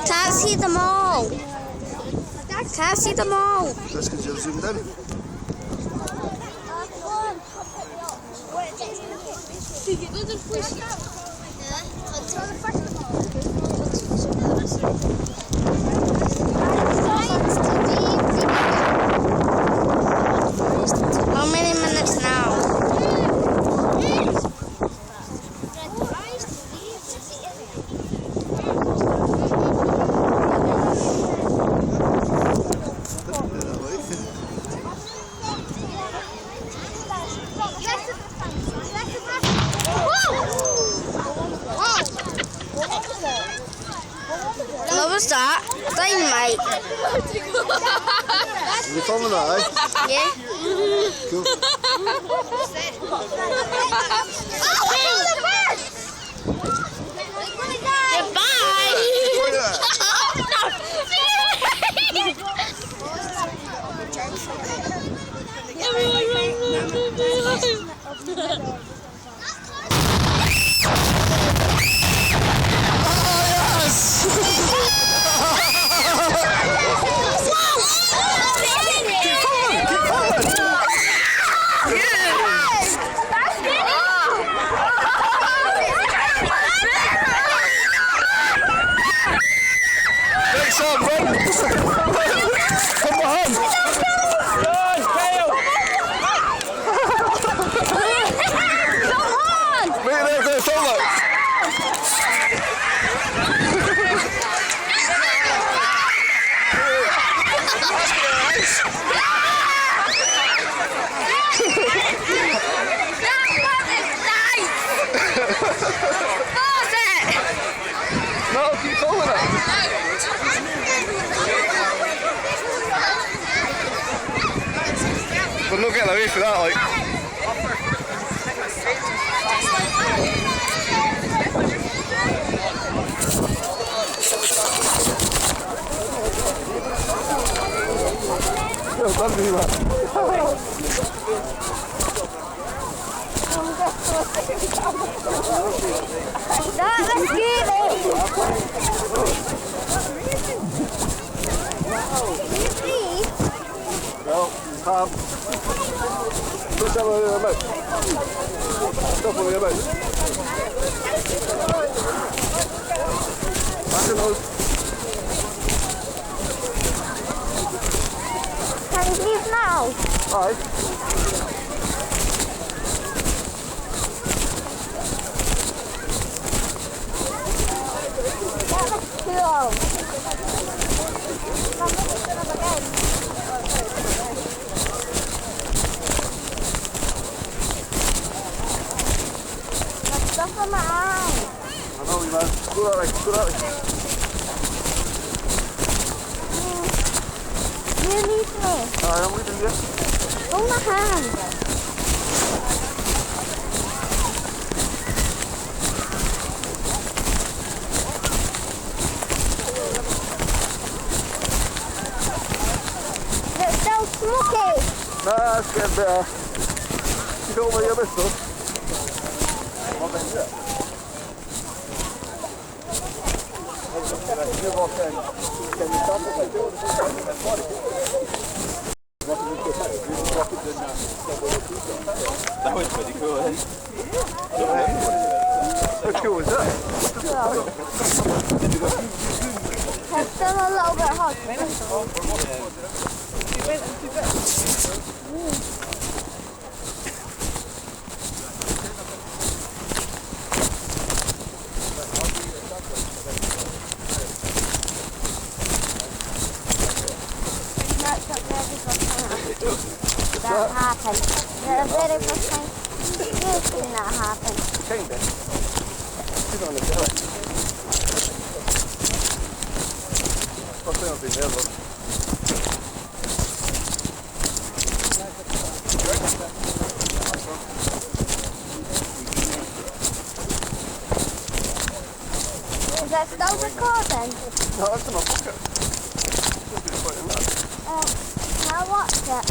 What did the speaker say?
Can't see them all. Can't see them all. That's because you're zoomed in. How many minutes now? What was that? Dynamite. You filming that, eh? Yeah. Cool. No, keep following it. We're not getting away for that, like. Well done, Dima. That was good. Well, push that one in the mouth. Stop on your mouth. Back in those. Can you leave now? Aye. Cool. Stuff on my eye. I know you, man. Go that way, go that way. You leave me. Alright, I'm leaving you. Hold my hand. It's still smoky. Nah, it's getting better. You don't want your best though. That was pretty cool, eh? How cool was that? It's still a little bit hot. That happened. The very first time you've seen that happen. Kinda. She's on the belly. First time I've been there though. Is that still recording? No, that's in my pocket. Just been putting that. Can I watch it?